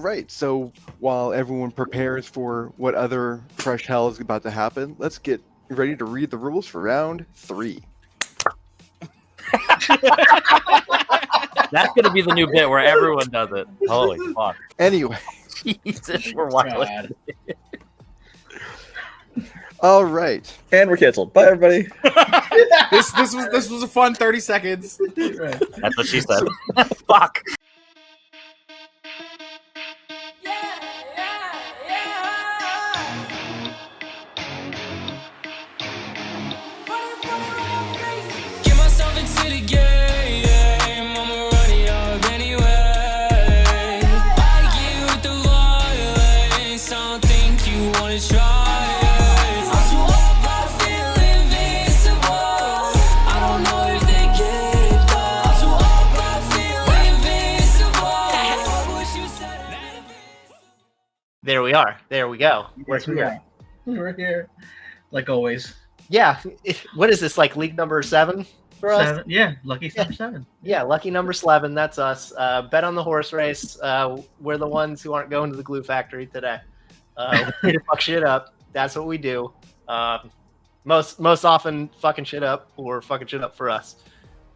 right, so while everyone prepares for what other fresh hell is about to happen, let's get ready to read the rules for round 3. That's going to be the new bit where everyone does it. Holy fuck. Anyway. Jesus, we're wild. All right. And we're canceled. Bye, everybody. This was a fun 30 seconds. That's what she said. Fuck. Get myself into the game. I'ma run it up anyway. I get with the violence. I don't think you wanna try it. I'm too up, I feel invincible. I don't know if they get it though. I'm too up, I feel invincible. What you said. There we are. There we go. Yes, we are. We're here, like always. Yeah. What is this, like league number 7 for us? 7. Yeah, lucky number 7. Yeah, lucky number 11. That's us. Bet on the horse race. We're the ones who aren't going to the glue factory today. We're here to fuck shit up. That's what we do. Most often fucking shit up or fucking shit up for us.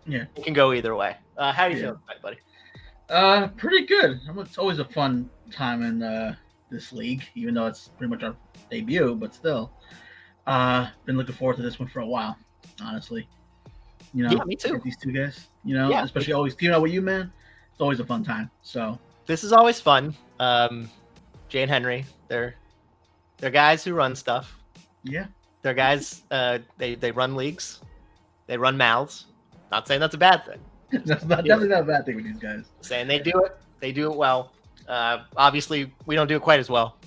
Yeah. It can go either way. How do you feel tonight, buddy? Pretty good. It's always a fun time in this league, even though it's pretty much our debut, but still. Been looking forward to this one for a while, honestly. You know, yeah, me too. With these two guys, you know, especially always teaming up with you, man. It's always a fun time. So this is always fun. Jay and Henry, they're guys who run stuff. Yeah, they're guys. They run leagues. They run mouths. Not saying that's a bad thing. That's definitely not a bad thing with these guys. Saying they do it. They do it well. Obviously, we don't do it quite as well,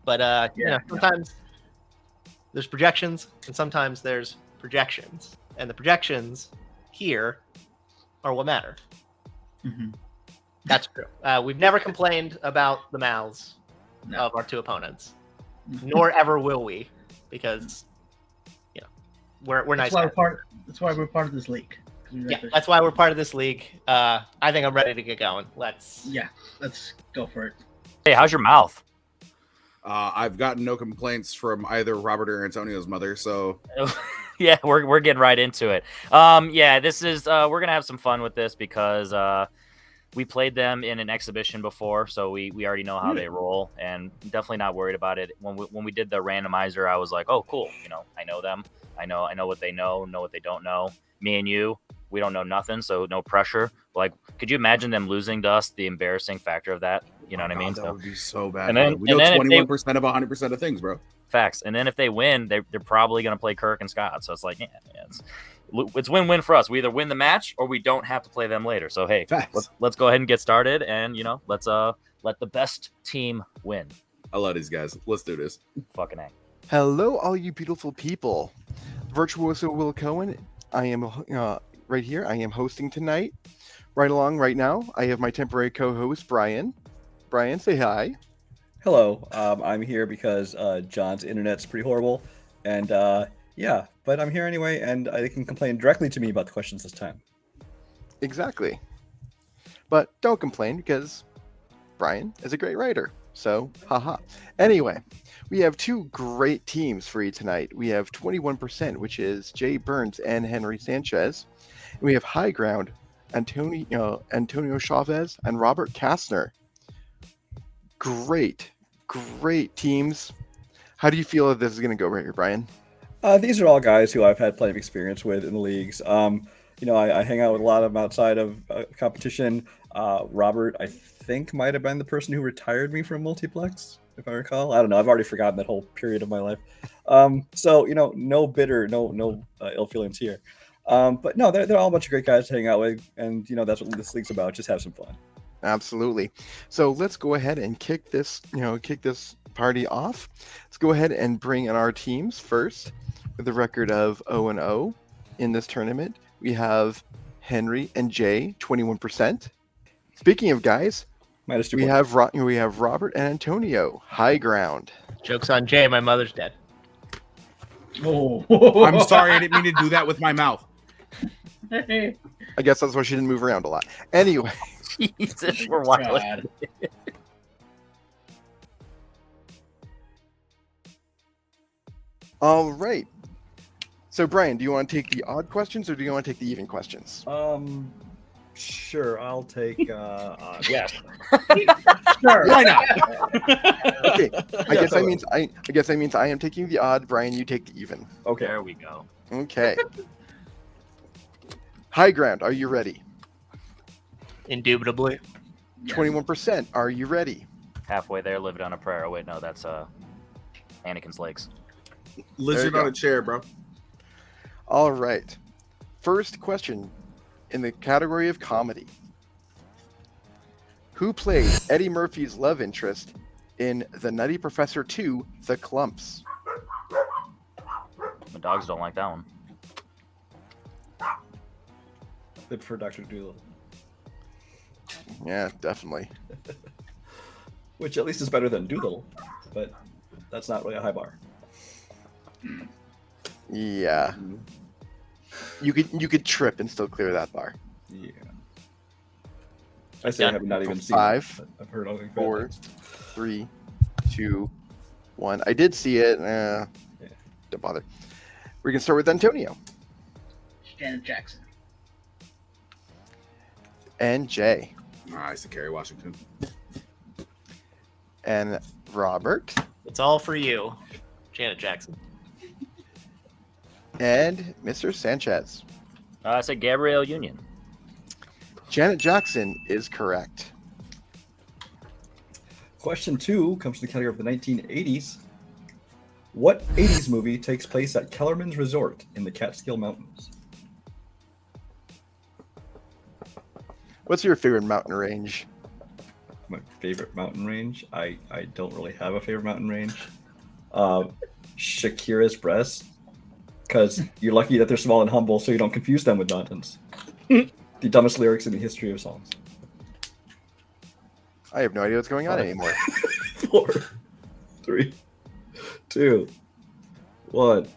but you know, sometimes there's projections and sometimes there's projections, and the projections here are what matter. Mm-hmm. That's true. We've never complained about the mouths of our two opponents, nor ever will we, because you know we're nice. That's why we're part of this league. Yeah, that's why we're part of this league. I think I'm ready to get going. Let's go for it. Hey, how's your mouth? I've gotten no complaints from either Robert or Antonio's mother, so yeah, we're getting right into it. Yeah, this is we're gonna have some fun with this because we played them in an exhibition before, so we already know how they roll, and definitely not worried about it. When we did the randomizer, I was like, oh, cool, you know, I know them, I know what they know what they don't know. Me and you, we don't know nothing, so no pressure. Like, could you imagine them losing to us? The embarrassing factor of that, you know what I mean? That would be so bad. And then, we know 21% of 100% of things, bro. Facts. And then if they win, they're probably going to play Kirk and Scott. So it's like, it's win-win for us. We either win the match or we don't have to play them later. So hey, let's go ahead and get started, and you know, let's let the best team win. I love these guys. Let's do this. Fucking A. Hello, all you beautiful people. Virtuoso Will Cohen. I am right here. I am hosting tonight. Right now, I have my temporary co-host, Brian. Brian, say hi. Hello. I'm here because John's internet's pretty horrible. And yeah, but I'm here anyway, and they can complain directly to me about the questions this time. Exactly. But don't complain because Brian is a great writer. So, haha. Anyway, we have two great teams for you tonight. We have 21%, which is Jay Burns and Henry Sanchez. And we have High Ground, Antonio Chavez and Robert Kastner. Great teams. How do you feel that this is going to go right here, Brian? These are all guys who I've had plenty of experience with in the leagues. You know, I hang out with a lot of them outside of competition. Robert, I think, might have been the person who retired me from Multiplex, if I recall. I don't know. I've already forgotten that whole period of my life. So, you know, no ill feelings here. But no, they're all a bunch of great guys to hang out with. And, you know, that's what this league's about. Just have some fun. Absolutely. So let's go ahead and kick this party off. Let's go ahead and bring in our teams first with a record of 0-0 in this tournament. We have Henry and Jay, 21%. Speaking of guys, we have Robert and Antonio, High Ground. Joke's on Jay, my mother's dead. Oh, I'm sorry, I didn't mean to do that with my mouth. I guess that's why she didn't move around a lot. Anyway. Jesus, we're wild. All right. So, Brian, do you want to take the odd questions or do you want to take the even questions? Sure. I'll take. Yes. Sure. Why not? Okay. I Yeah, guess that totally. means I guess that means I am taking the odd. Brian, you take the even. Okay. There we go. Okay. High ground. Are you ready? Indubitably. 21%. Are you ready? Halfway there, living on a prayer. Oh, wait, no, that's Anakin's legs. Lizard go. on a chair, bro. All right. First question in the category of comedy. Who played Eddie Murphy's love interest in The Nutty Professor 2, The Clumps? The dogs don't like that one. Good for Dr. Doolittle. Yeah, definitely. Which at least is better than Doolittle, but that's not really a high bar. Yeah. You could trip and still clear that bar. Yeah. I say I have not even seen 5, it, but I've heard all the 4, 3, 2, 1. I did see it. Don't bother. We can start with Antonio Janet Jackson. and Jay I said Kerry Washington. and Robert It's all for you, Janet Jackson. and Mr. Sanchez. I said Gabrielle Union. Janet Jackson is correct. Question 2 comes from the category of the 1980s. What 80s movie takes place at Kellerman's Resort in the Catskill Mountains? What's your favorite mountain range? My favorite mountain range? I don't really have a favorite mountain range. Shakira's breasts. Because you're lucky that they're small and humble so you don't confuse them with mountains. The dumbest lyrics in the history of songs. I have no idea what's going on anymore. 4, 3, 2, 1.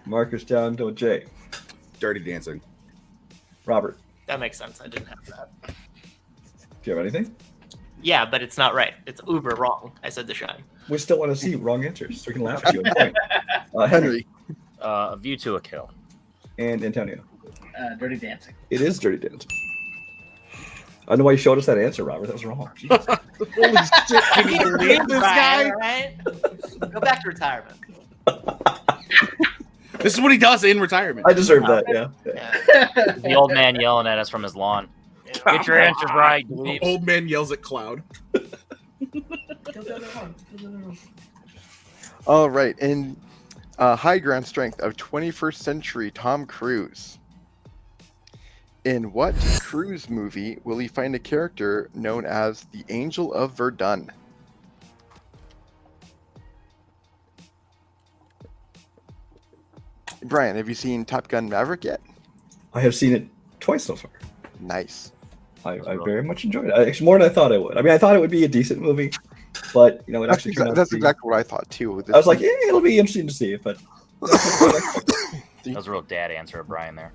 Markers down to Jay. Dirty Dancing. Robert, That makes sense. I didn't have that. do you have anything? Yeah, but it's not right. It's uber wrong. I said The Shine. We still want to see wrong answers so we can laugh at you. On the point. Henry A View to a Kill. and Antonio. Dirty Dancing. It is Dirty Dancing. I don't know why you showed us that answer, Robert. That was wrong. Jesus. Holy shit! Can you believe this guy? Right? Go back to retirement. This is what he does in retirement. I deserve that, yeah. Yeah. The old man yelling at us from his lawn. Get your answers right. dweebs. Old man yells at Cloud. All right. In high ground strength of 21st century Tom Cruise. In what Cruise movie will he find a character known as the Angel of Verdun? Brian, have you seen Top Gun Maverick yet? I have seen it twice so far. Nice. I very much enjoyed it. Actually, more than I thought I would. I mean, I thought it would be a decent movie, but you know, it That's, actually turned out that's to be. exactly what I thought too. I was like, it'll be interesting to see it, but That was a real dad answer of Brian there.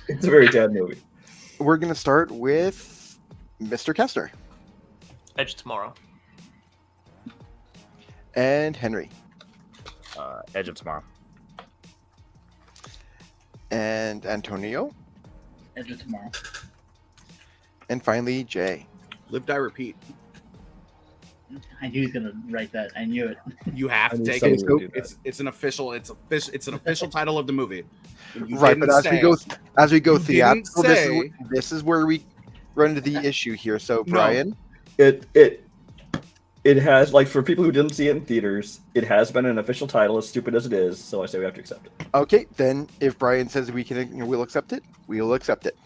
it's a very dad movie. We're going to start with Mr. Kessler Edge of Tomorrow. and Henry Edge of Tomorrow. and Antonio Edge of Tomorrow. and finally Jay. Live, die, repeat. I knew he was gonna write that. I knew it. You have I to knew take somebody it. would do that. It's an official. It's an official title of the movie. And you Right, but didn't as we go You didn't theatrical, say- this is where we run into the issue here. So No. Brian, It has, like, for people who didn't see it in theaters, it has been an official title, as stupid as it is. So I say we have to accept it. okay, then if Brian says we'll accept it, we'll accept it.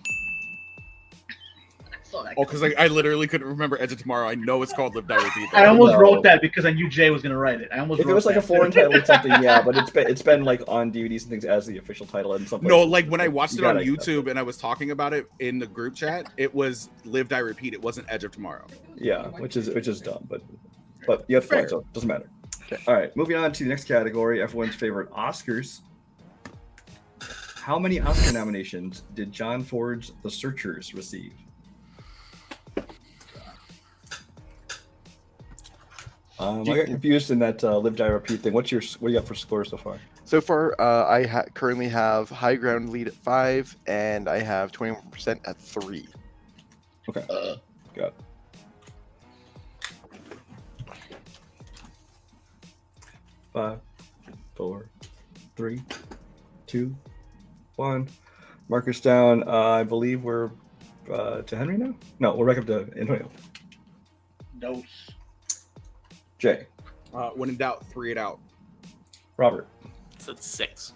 I saw that. Oh, because I literally couldn't remember Edge of Tomorrow. I know it's called Live, Die, Repeat. I almost No. wrote that because I knew Jay was gonna write it. I almost If wrote it was like a that. foreign title or something, yeah, but it's been like on DVDs and things as the official title and something. No, like when I watched You it on gotta accept YouTube and I was talking about it in the group chat, it was Live, Die, Repeat. It wasn't Edge of Tomorrow. Yeah, which is dumb, but you have to Fair. point, so it doesn't matter. All right, moving on to the next category, everyone's favorite Oscars. How many Oscar nominations did John Ford's The Searchers receive? I got confused in that live die repeat thing. What do you got for score so far? So far, I currently have high ground lead at 5, and I have 21% at 3. Okay. Got it. Five, 4, 3, 2, 1. Markers down. I believe we're to Henry now? No, we're back up to Antonio. Dose. Jay. When in doubt, 3 it out. Robert. So it's 6.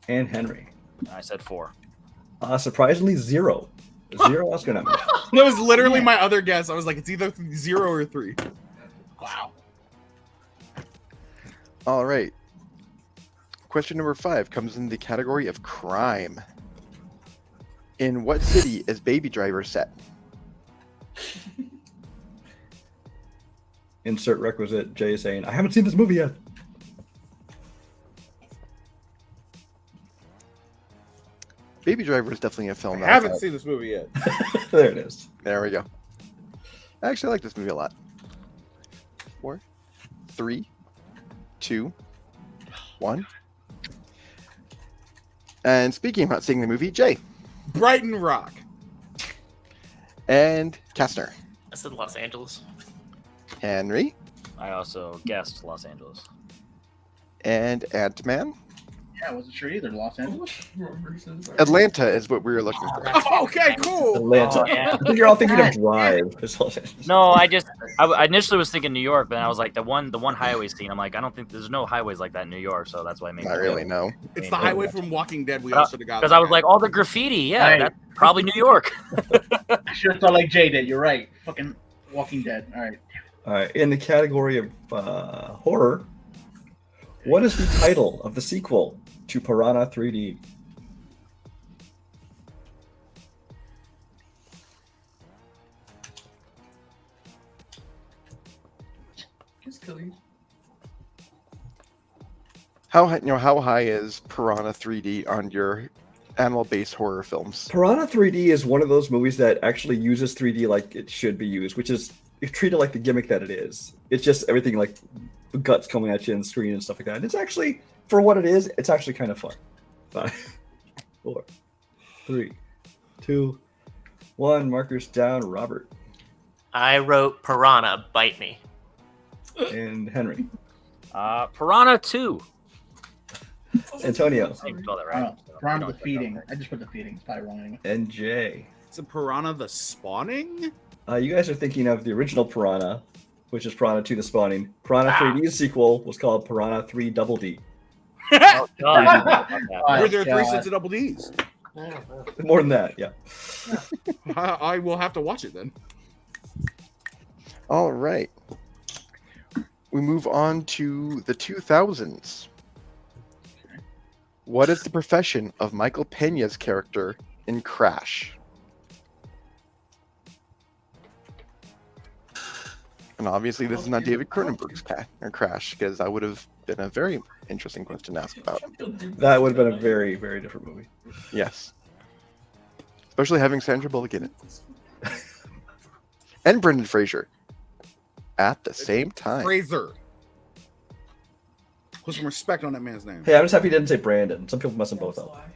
And Henry. I said 4. Surprisingly, 0. 0 Oscar numbers. That was literally my other guess. I was like, it's either 0 or 3. Wow. All right. Question number 5 comes in the category of crime. In what city is Baby Driver set? Insert requisite. Jay saying, I haven't seen this movie yet. Baby Driver is definitely a film. I that haven't seen this movie yet. There it is. There we go. I actually like this movie a lot. 4, 3, 2, 1. And speaking about seeing the movie, Jay Brighton Rock. and Kastner, I said Los Angeles. Henry, I also guessed Los Angeles. and Ant-Man. Yeah, I wasn't sure either. Los Angeles. Atlanta is what we were looking for. Oh, okay, cool. Atlanta. Oh, yeah. I think you're all thinking of Drive. No, I initially was thinking New York, but then I was like the one highway scene. I'm like, I don't think there's no highways like that in New York, so that's why I made. Not really, no. It's the highway from Walking Dead. We all should have got. Because I was like, all the graffiti, yeah, Right. that's probably New York. I should have thought like Jay did. You're right. Fucking Walking Dead. All right. All right. In the category of horror, what is the title of the sequel to Piranha 3D? How high is Piranha 3D on your animal-based horror films? Piranha 3D is one of those movies that actually uses 3D like it should be used, which is treated like the gimmick that it is. It's just everything like the guts coming at you on the screen and stuff like that. And it's actually, for what it is, it's actually kind of fun. 5, 4, 3, 2, 1. Markers down. Robert I wrote Piranha, Bite Me. and Henry. Piranha 2. Antonio You spelled it right. Piranha the feeding. I just put the feeding. It's probably wrong anyway. and Jay. It's a Piranha the Spawning. You guys are thinking of the original Piranha, which is Piranha 2 The Spawning. Piranha 3D's sequel was called Piranha 3 Double D. Oh, God. Were there 3 God. sets of double D's? More than that, yeah. I will have to watch it then. All right. We move on to the 2000s. What is the profession of Michael Peña's character in Crash? And obviously, this is not David Cronenberg's Crash, because that would have been a very interesting question to ask about. That would have been a very, very different movie. Yes. Especially having Sandra Bullock in it. And Brendan Fraser at the same time. Fraser. Put some respect on that man's name. Hey, I'm just happy he didn't say Brandon. Some people mess them both up.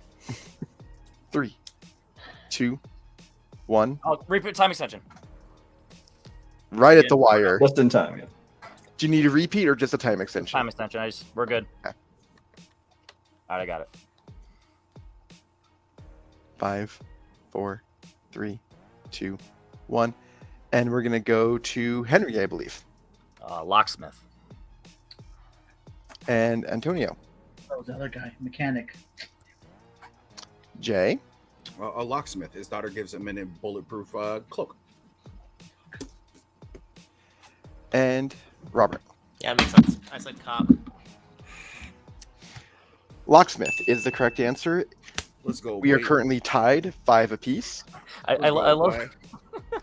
3, 2, 1. Oh, repeat time extension. Right at the wire. Just in time, yeah. Do you need a repeat or just a time extension? Time extension. We're good. Okay. All right, I got it. 5, 4, 3, 2, 1. And we're going to go to Henry, I believe. Locksmith. And Antonio. That was the other guy. Mechanic. Jay. A locksmith. His daughter gives him a bulletproof cloak. And Robert. Yeah, makes sense. I said cop. Locksmith is the correct answer. Let's go. We are Wade. currently tied 5 apiece. I Let's go, love Wade.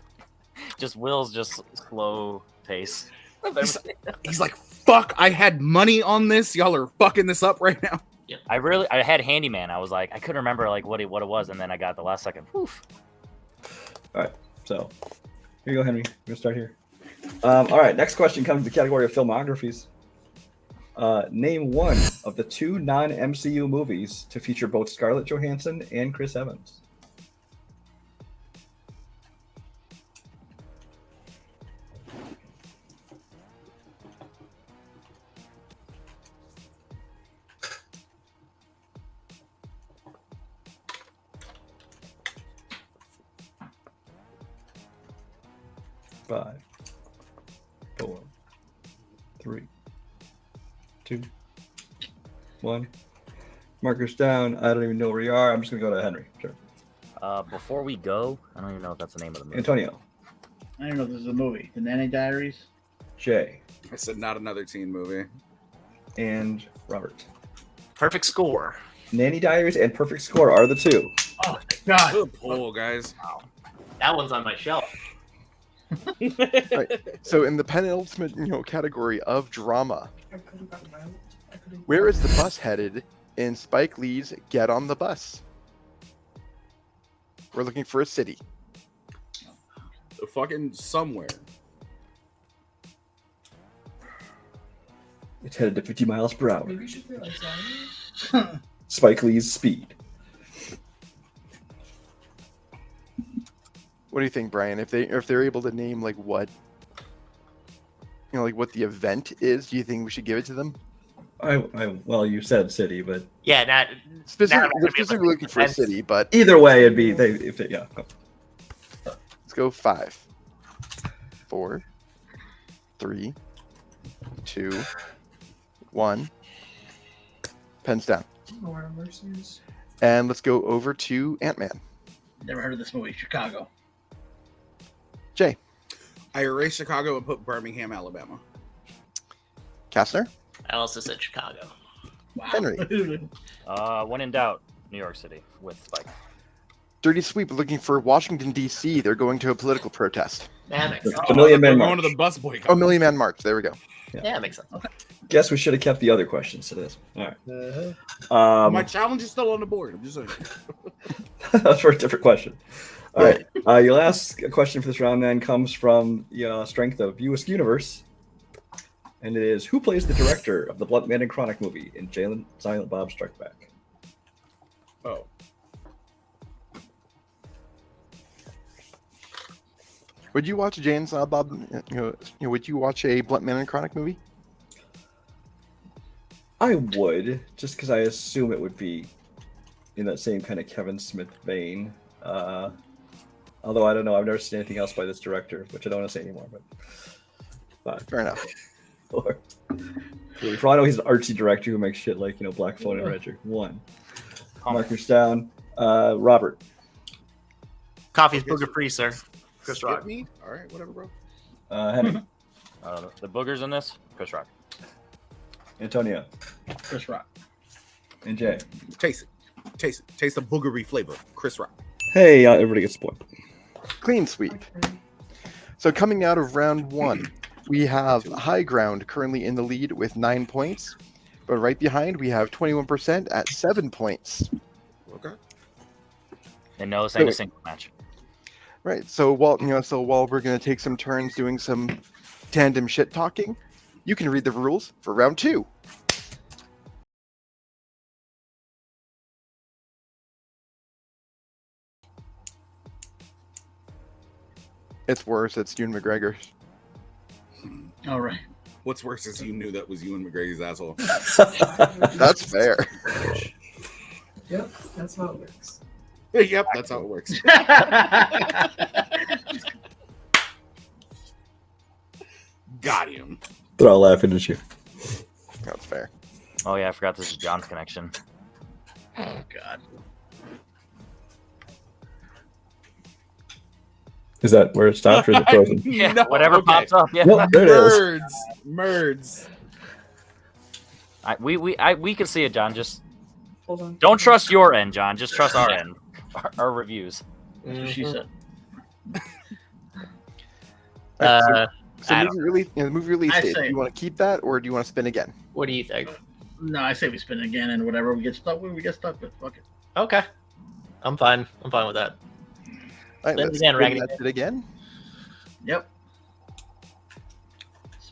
just Will's just slow pace. He's like, fuck, I had money on this. Y'all are fucking this up right now. I had handyman. I was like, I couldn't remember like what it was, and then I got the last second. Oof. All right, so here you go, Henry. We're gonna start here. All right, next question comes to the category of filmographies. Name one of the 2 non-MCU movies to feature both Scarlett Johansson and Chris Evans. Five, 4, 3, 2, 1. Markers down. I don't even know where you are. I'm just gonna go to Henry. Sure. Before we go, I don't even know if that's the name of the movie. Antonio. I don't know if this is a movie. The Nanny Diaries. Jay. I said not another teen movie. And Robert. Perfect Score. Nanny Diaries and Perfect Score are the 2. Oh God! Good pull, guys. That one's on my shelf. Right. So in the penultimate, category of drama, where is the bus headed in Spike Lee's Get on the Bus? We're looking for a city. Fucking somewhere. It's headed to 50 miles per hour. Maybe you should play like Zombie. Spike Lee's Speed. What do you think, Brian? If they're able to name like what, like what the event is, do you think we should give it to them? Well, you said city, but Yeah, not Specifically looking for a events. city, but either way, it'd be yeah. let's go 5, 4, 3, 2, 1. Pens down. Nora Mercy's. And let's go over to Ant-Man. Never heard of this movie. Chicago. Jay. I erased Chicago and put Birmingham, Alabama. Kastner. I also said Chicago. Wow. Henry. When in doubt, New York City with Spike. Dirty Sweep looking for Washington, D.C. They're going to a political protest. That makes sense. The Million Man We're March. going to the bus boycott. Oh, Million Man March. There we go. Yeah, that makes sense. Guess we should have kept the other questions to this. All right. My challenge is still on the board. I'm just saying. That's for a different question. All right. Your last question for this round then comes from the strength of US Universe. And it is, who plays the director of the Blunt Man and Chronic movie in Silent Bob Strike Back? Oh. Would you watch Jay and Silent Bob? Would you watch a Blunt Man and Chronic movie? I would, just because I assume it would be in that same kind of Kevin Smith vein. Although I don't know, I've never seen anything else by this director, which I don't want to say anymore. But Fair enough. for all I know, he's an artsy director who makes shit like Black Phone and Redger. 1. Markers down. Robert. Coffee's booger free, sir. Chris Skip Rock. me? All right, whatever, bro. Henry. The boogers in this, Chris Rock. Antonio. Chris Rock. And Jay. Taste it. Taste it. Taste the boogery flavor. Chris Rock. Hey, everybody gets a point. Clean sweep. So coming out of round 1, we have High Ground currently in the lead with 9 points. But right behind, we have 21% at 7 points. Okay. And no, this ain't a single match. Right. So while we're going to take some turns doing some tandem shit talking, you can read the rules for round 2. It's worse. It's Ewan McGregor. All right. What's worse is you knew that was Ewan McGregor's asshole. That's fair. Yep, that's how it works. Yep, that's how it works. Got him. They're all laughing at you. That's fair. Oh yeah, I forgot this is John's connection. Oh God. Is that where it stopped or is it frozen? Yeah, No, whatever okay. pops up. Yeah. Nope, there it is. Merds. We can see it, John. Just Hold on. don't trust your end, John. Just trust our end. Our reviews. That's what she said. So I the movie release I date. Do say- you want to keep that or do you want to spin again? What do you think? No, I say we spin again and whatever we get stuck with, we get stuck with. Fuck it. Okay. I'm fine. I'm fine with that. All right, Spin let's again, spin Raggedy. that shit again. Yep.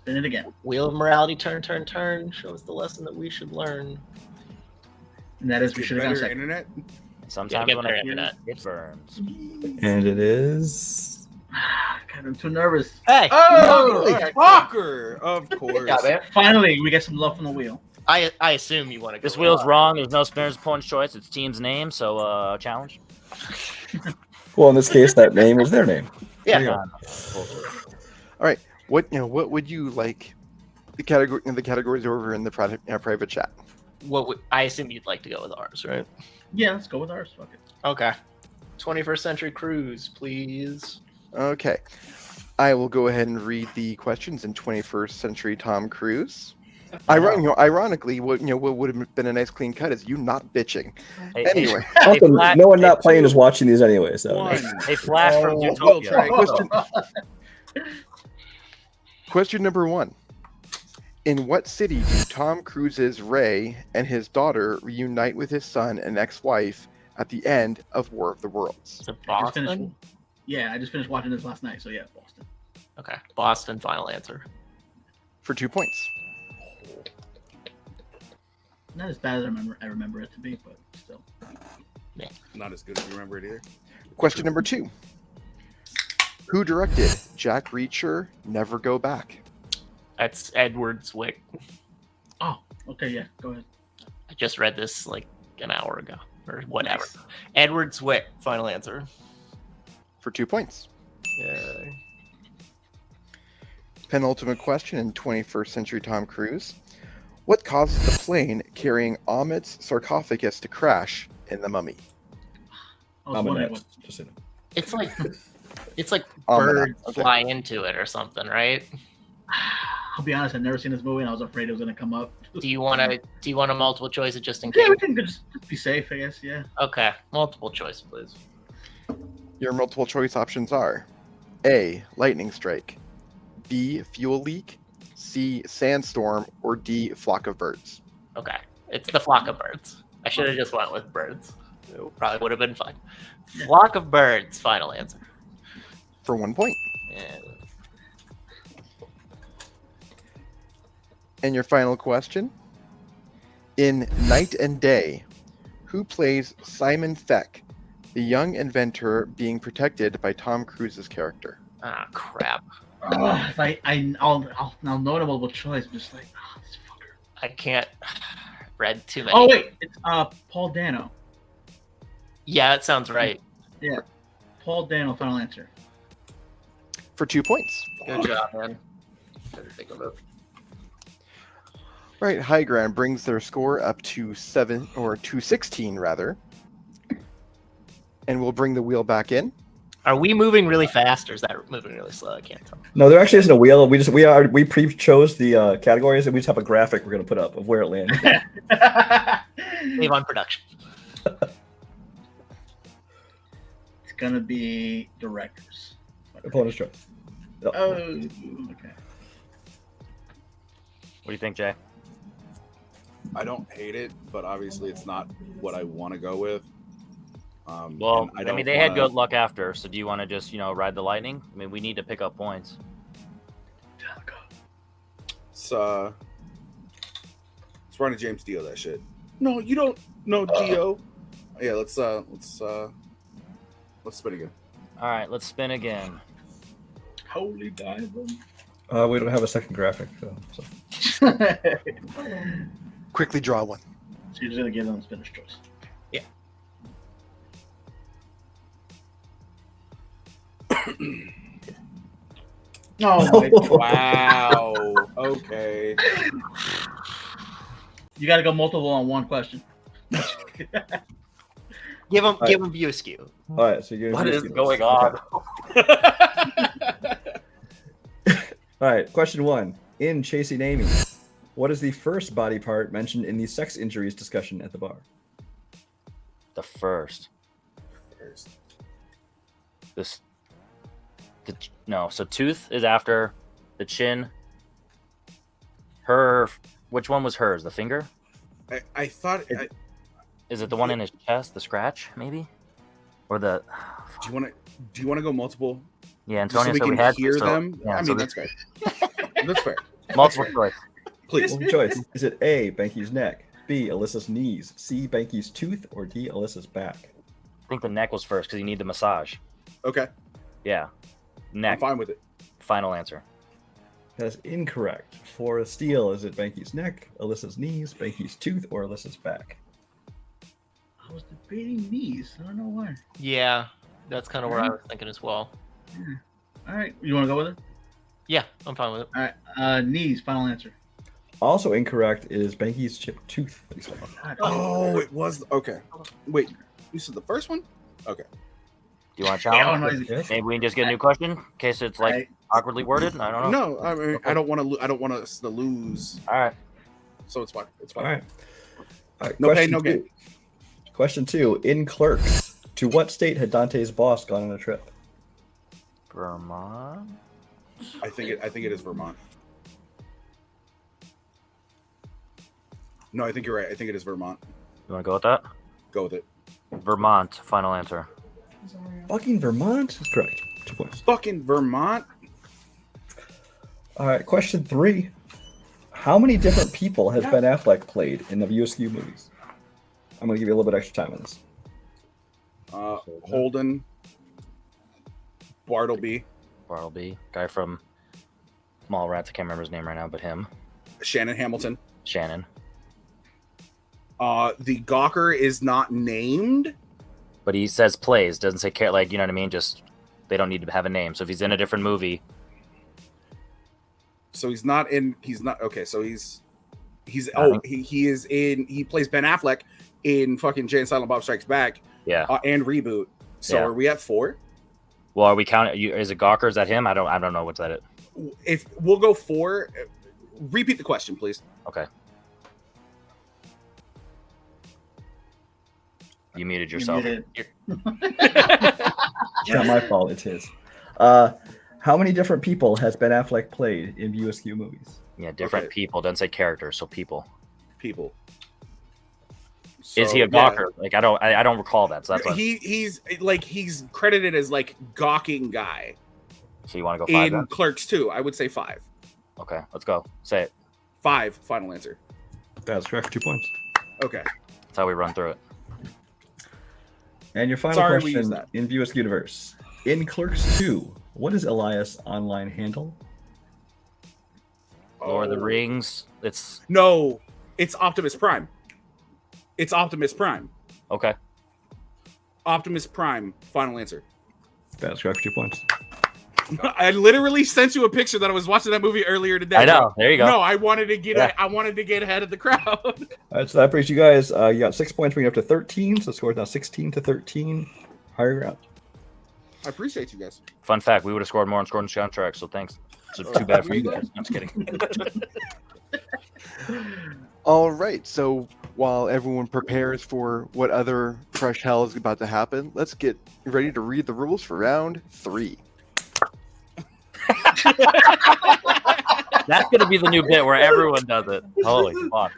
Spin it again. Wheel of morality, turn, turn, turn. Show us the lesson that we should learn. And that is we Get should have gone better second. internet. Sometimes get when better it internet. it burns. And it is. God, I'm too nervous. Hey, Oh! Holy Alright. fucker! Of course. yeah, man. Finally, we get some love from the wheel. I assume you want to go. This wheel's wrong. There's no spinner's opponent's choice. It's team's name. So challenge. Well, in this case, that name is their name. Yeah. There you go. What would you like? The categories are over in the private chat. I assume you'd like to go with ours, right? Yeah, let's go with ours. Fuck it. Okay. 21st Century Cruise, please. Okay, I will go ahead and read the questions in 21st Century Tom Cruise. Ironically, what would have been a nice clean cut is you not bitching. Hey, Anyway, Also, Flash- no one not hey, playing is watching these anyway. So One. Hey, Flash from We'll Utopia. try. question number 1. In what city do Tom Cruise's Ray and his daughter reunite with his son and ex-wife at the end of War of the Worlds? Is it I just finished- Boston? Yeah, I just finished watching this last night, so yeah, Boston. Okay. Boston, final answer. For 2 points. Not as bad as I remember it to be, but still. Not as good as you remember it either. Question number 2. Who directed Jack Reacher Never Go Back? That's Edward Zwick. Oh, okay, yeah, go ahead. I just read this like an hour ago or whatever. Nice. Edward Zwick, final answer. For 2 points. Yeah. Penultimate question in 21st Century Tom Cruise. What causes the plane carrying Ahmet's sarcophagus to crash in The Mummy? I was wondering what. Just so you know. It's like Almanac, birds okay. fly into it or something, right? I'll be honest, I've never seen this movie, and I was afraid it was gonna come up. Do you want a multiple choice just in Yeah, case? we can just be safe, I guess. Yeah. Okay, multiple choice, please. Your multiple choice options are A. Lightning strike, B. Fuel leak, C. Sandstorm, or D. Flock of birds. Okay, it's the flock of birds. I should have just went with birds. It probably would have been fine. Yeah. Flock of birds, final answer. For 1 point. Yeah. And your final question. In Night and Day, who plays Simon Feck, the young inventor being protected by Tom Cruise's character? Ah, crap. If I'll know the multiple choice. I'm just like, oh, this fucker. I can't. Read too many. Oh wait, it's Paul Dano. Yeah, that sounds right. Yeah, Paul Dano. Final answer. For 2 points. Good job, man. Better think of it. Right, High Ground brings their score up to 16 rather. And we'll bring the wheel back in. Are we moving really fast or is that moving really slow? I can't tell. No, there actually isn't a wheel. We pre-chose the categories, and we just have a graphic we're going to put up of where it landed. Save on production. It's gonna be directors. Opponent's choice. Oh, okay. What do you think, Jay? I don't hate it, but obviously it's not what I want to go with. Well, and I mean, they had good luck after. So do you want to just, ride the lightning? I mean, we need to pick up points. It's Ronnie James Dio that shit. No, you don't know Dio. Yeah, let's spin again. All right, let's spin again. Holy diver. We don't have a second graphic, so. So Quickly draw one. you're just gonna give them spinner's choice. Yeah. Oh my God. Wow. Okay. You gotta go multiple on one question. Give them All right. view skew. All right, so you're. What is going on? All right, question 1. In Chasing Amy, what is the first body part mentioned in the sex injuries discussion at the bar? The first. So tooth is after the chin. Which one was hers? The finger? I thought. Is it the one in his chest? The scratch, maybe? Or the? Do you want to go multiple? Yeah, Just so Antonio we said can we had hear to, them. yeah, I so mean, that's fair. That's fair. Multiple choice. Please. Multiple choice. Is it A, Banky's neck, B, Alyssa's knees, C, Banky's tooth, or D, Alyssa's back? I think the neck was first because you need the massage. Okay. Yeah. Neck. I'm fine with it. Final answer. That's incorrect. For a steal, is it Banky's neck, Alyssa's knees, Banky's tooth, or Alyssa's back? I was debating knees. I don't know why. Yeah, that's kind of where I was thinking as well. All right, you want to go with it? Yeah, I'm fine with it. All right, knees. Final answer. Also incorrect is Banky's chipped tooth. that he saw. God, Oh, it was okay. Wait, you said the first one? Okay. Do you want to yeah, challenge? Yes. Maybe we can just get a new question in case it's like Right. awkwardly worded. I don't know. No, I mean, I don't want to. I don't want us to lose. All right. So it's fine. It's All fine. right. All right. No question pain, no two. gain. Question 2. In Clerks, to what state had Dante's boss gone on a trip? Vermont. I think it is Vermont. No, I think you're right. I think it is Vermont. You want to go with that? Go with it. Vermont. Final answer. Fucking Vermont? That's correct. 2 points. Fucking Vermont. All right. Question 3. How many different people has Ben Affleck played in the USQ movies? I'm going to give you a little bit extra time on this. Holden. Bartleby. Bartleby. Guy from Mallrats. I can't remember his name right now, but him. Shannon Hamilton. Shannon. The Gawker is not named. But he says plays. Doesn't say care. Like, you know what I mean? Just they don't need to have a name. So if he's in a different movie. So he's not in. He's not okay. So he is in. He plays Ben Affleck in fucking Jay and Silent Bob Strikes Back. Yeah. And Reboot. So Yeah. are we at 4? Well, are we counting? Is it Gawker? Is that him? I don't know what's that. It. If we'll go 4. Repeat the question, please. Okay. You muted yourself. You It's not my fault. It's his. How many different people has Ben Affleck played in USQ movies? Yeah, different Okay. people. Doesn't say characters, so people. People. Is he a Gawker? Like I don't recall that. So that's what. He's credited as like gawking guy So you want to go 5? in Then? Clerks 2. I would say 5. Okay, let's go. Say it. 5. Final answer. That's correct. 2 points. Okay. That's how we run through it. And your final Sorry we used question that. in USQ Universe. In Clerks 2, what is Elias' online handle? Lord of the Rings. It's No, it's Optimus Prime. It's Optimus Prime. okay. Optimus Prime. Final answer. That's correct. 2 points. I literally sent you a picture that I was watching that movie earlier today. I know. There you go. No, I wanted to get. Yeah. I wanted to get ahead of the crowd. All right, so that brings you guys. You got 6 points, bringing it up to 13. So the score is now 16-13. Higher ground. I appreciate you guys. Fun fact: we would have scored more on scoring contracts. So thanks. So too bad for you guys. I'm just kidding. All right. So while everyone prepares for what other fresh hell is about to happen, let's get ready to read the rules for round 3. That's gonna be the new bit where everyone does it. Holy fuck!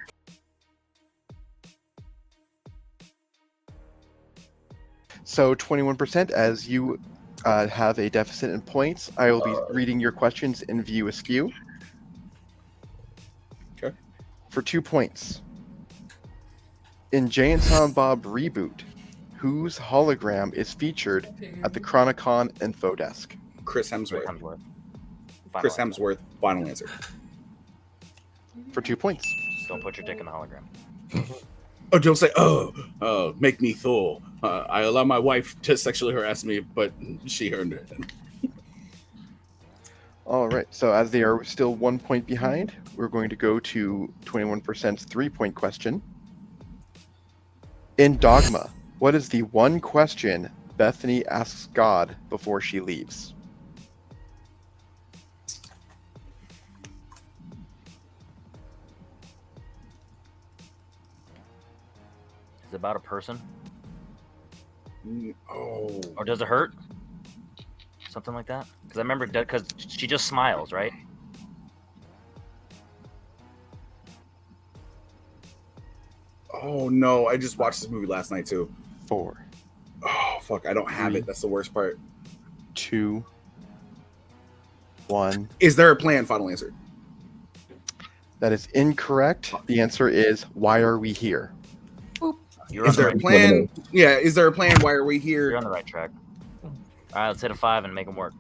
So 21%, as you have a deficit in points, I will be reading your questions in view askew. Okay. For 2 points. In Jay and Silent Bob Reboot, whose hologram is featured at the Chronicon info desk? Chris Hemsworth. Hemsworth. Chris Hemsworth. Final answer. For 2 points. Don't put your dick in the hologram. Oh, don't say, make me Thor. I allow my wife to sexually harass me, but she earned it. All right. So as they are still 1 point behind, we're going to go to 21%'s 3-point question. In Dogma, what is the one question Bethany asks God before she leaves? Is it about a person, Oh. or does it hurt? Something like that. Because I remember because she just smiles, right? Oh, no. I just watched this movie last night, too. 4, Oh, fuck. I don't have it. That's the worst part. 2, 1. Is there a plan? Final answer. That is incorrect. The answer is, why are we here? You're Is on there the a right, plan? Yeah, is there a plan? Why are we you're here? on the right track. All right, let's hit a 5 and make them work.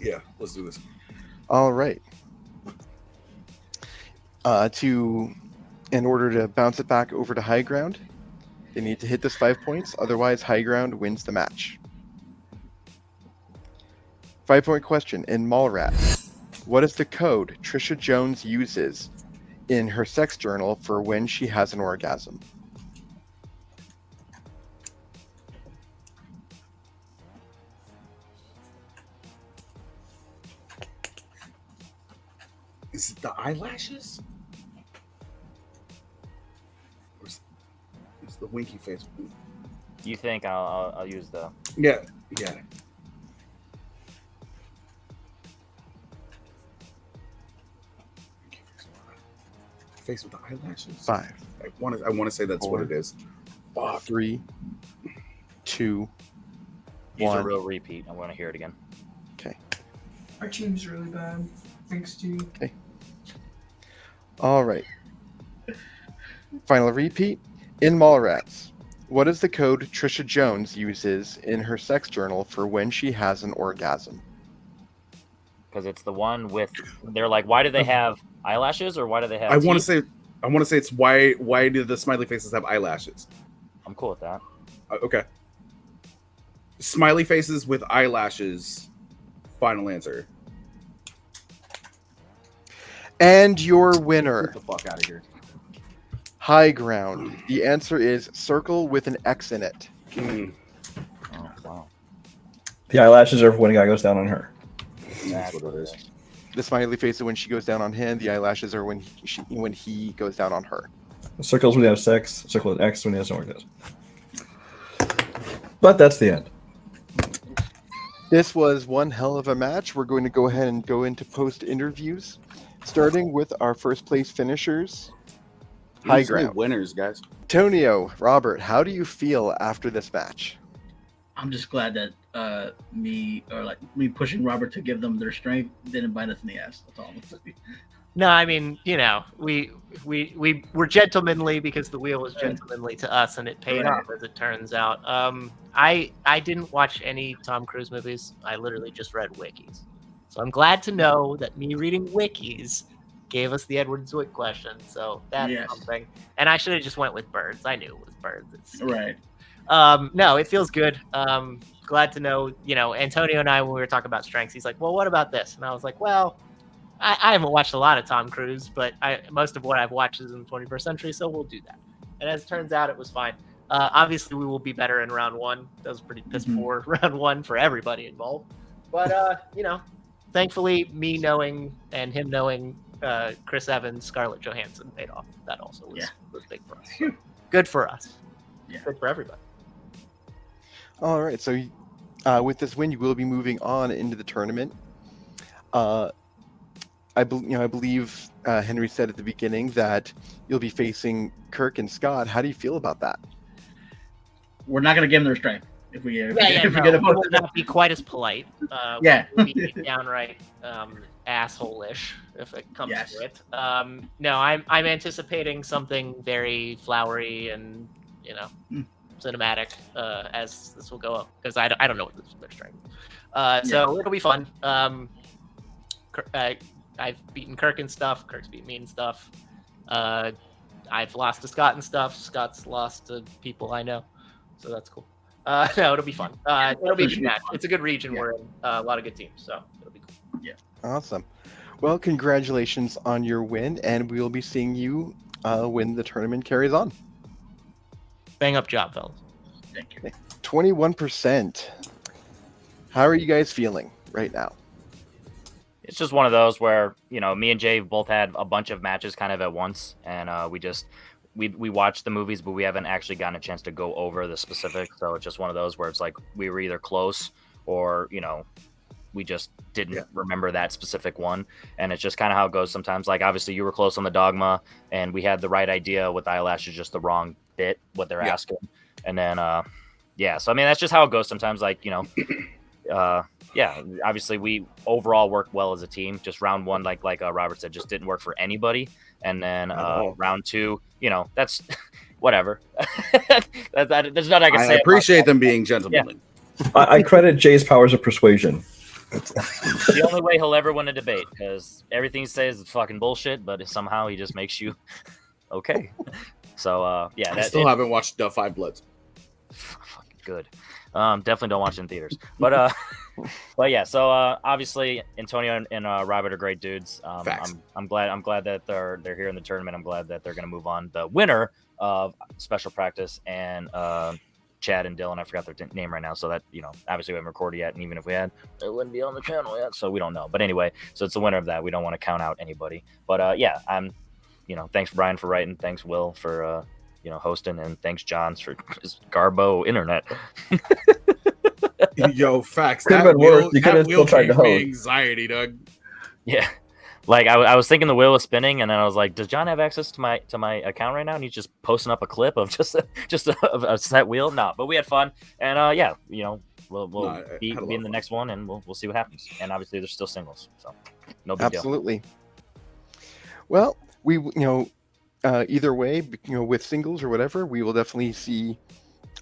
Yeah, let's do this. All right. In order to bounce it back over to high ground, they need to hit this 5 points. Otherwise, high ground wins the match. 5-point question in Mallrats. What is the code Trisha Jones uses in her sex journal for when she has an orgasm? Is it the eyelashes? Or is it's the winky face? You think I'll use the... Yeah, yeah. Face with the eyelashes. 5, I want to say that's what it is. Fuck. 3, 2, Use a 1. real repeat. I want to hear it again. Okay. Our team's really bad. Thanks to you. All right. Final repeat. In Mallrats, what is the code Trisha Jones uses in her sex journal for when she has an orgasm? Because it's the one with... They're like, why do they have eyelashes or why do they have I want to teeth? say it's why do the smiley faces have eyelashes? I'm cool with that. Okay. Smiley faces with eyelashes. Final answer. And your winner, Get the fuck out of here. high ground. The answer is circle with an X in it. Mm. Oh, wow. The eyelashes are when a guy goes down on her. That's what it is. The smiley face is when she goes down on him. The eyelashes are when he goes down on her. Circles when you have sex. Circle with X when he has no orgasm. But that's the end. This was one hell of a match. We're going to go ahead and go into post interviews, starting with our first place finishers. High These are the ground. winners, guys. Tonio, Robert, how do you feel after this match? I'm just glad that me pushing Robert to give them their strength didn't bite us in the ass. That's all I'm saying. No, I mean, you know, we were gentlemanly because the wheel was gentlemanly to us, and it paid Right. off as it turns out. I didn't watch any Tom Cruise movies. I literally just read wikis, so I'm glad to know that me reading wikis gave us the Edward Zwick question. So that's Yes. something. And I should have just went with birds. I knew it was birds. It's Right. No, it feels good. Glad to know. You know, Antonio and I, when we were talking about strengths, he's like, "Well, what about this?" And I was like, "Well." I haven't watched a lot of Tom Cruise, but most of what I've watched is in the 21st century, so we'll do that. And as it turns out, it was fine. Obviously, we will be better in round one. That was pretty piss poor round one for everybody involved. But, you know, thankfully, me knowing and him knowing Chris Evans, Scarlett Johansson paid off. That also was big for us. So, good for us. Yeah. Good for everybody. All right, so with this win, you will be moving on into the tournament. I believe Henry said at the beginning that you'll be facing Kirk and Scott. How do you feel about that? We're not gonna give them their strength if we We get will not be quite as polite. Yeah. We'll be downright asshole-ish if it comes Yes. to it. No, I'm anticipating something very flowery and cinematic as this will go up because I don't know what their strength. So it'll be fun. I've beaten Kirk and stuff. Kirk's beat me and stuff. I've lost to Scott and stuff. Scott's lost to people I know, so that's cool. No, it'll be fun. It'll be a good match. It's a good region. We're in a lot of good teams, so it'll be cool. Yeah. Awesome. Well, congratulations on your win, and we will be seeing you when the tournament carries on. Bang up job, fellas. Thank you. 21%. How are you guys feeling right now? It's just one of those where, me and Jay both had a bunch of matches kind of at once, and we watched the movies, but we haven't actually gotten a chance to go over the specifics. So it's just one of those where it's like we were either close or, we just didn't remember that specific one. And it's just kind of how it goes sometimes. Like, obviously, you were close on the Dogma, and we had the right idea with the eyelashes, just the wrong bit, what they're asking. And then, so, I mean, that's just how it goes sometimes. Like, yeah, obviously we overall worked well as a team. Just round one, like Robert said, just didn't work for anybody. And then round two, that's whatever. There's nothing I can say. I appreciate them being gentlemen. I credit Jay's powers of persuasion. The only way he'll ever win a debate, because everything he says is fucking bullshit, but somehow he just makes you okay. So yeah, I still haven't watched Five Bloods. Fucking good. Definitely don't watch it in theaters. But yeah. So obviously Antonio and Robert are great dudes. Facts. I'm glad that they're here in the tournament. I'm glad that they're going to move on. The winner of Special Practice and Chad and Dylan, I forgot their name right now. So that obviously we haven't recorded yet, and even if we had, it wouldn't be on the channel yet. So we don't know. But anyway, so it's the winner of that. We don't want to count out anybody. But yeah, I'm. Thanks Brian for writing. Thanks Will for hosting, and thanks Johns for his Garbo internet. Yo, facts. Could've That been worse. wheel, You could've that wheel still tried to gave me host. anxiety, Doug. Yeah, like I was thinking the wheel was spinning, and then I was like, does John have access to my account right now? And he's just posting up a clip of just a set wheel. No, but we had fun, and yeah, we'll be in the next one, and we'll see what happens. And obviously there's still singles, so no big deal. Absolutely. Well, we either way, with singles or whatever, we will definitely see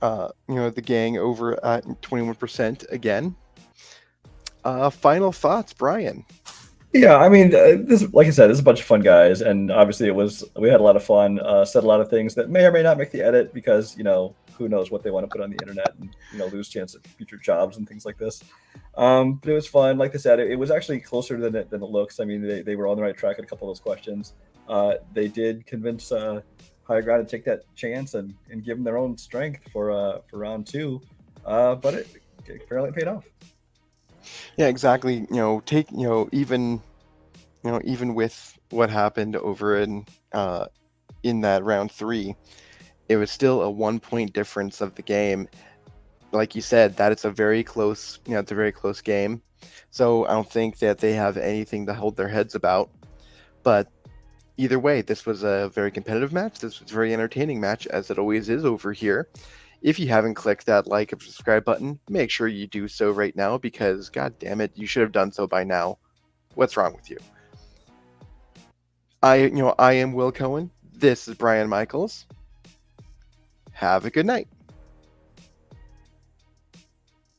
the gang over at 21% again. Final thoughts, Brian? Yeah, I mean, this, like I said, this is a bunch of fun guys, and obviously we had a lot of fun. Said a lot of things that may or may not make the edit because who knows what they want to put on the internet and lose chance at future jobs and things like this. But it was fun. Like I said, it was actually closer than it looks. I mean, they were on the right track at a couple of those questions. They did convince High Ground to take that chance and give them their own strength for round two, but it apparently paid off. Yeah, exactly. Even with what happened over in that round three, it was still a 1 point difference of the game. Like you said, that it's a very close, it's a very close game. So I don't think that they have anything to hold their heads about. But either way, this was a very competitive match. This was a very entertaining match, as it always is over here. If you haven't clicked that like or subscribe button, make sure you do so right now, because god damn it, you should have done so by now. What's wrong with you? I am Will Cohen. This is Brian Michaels. Have a good night.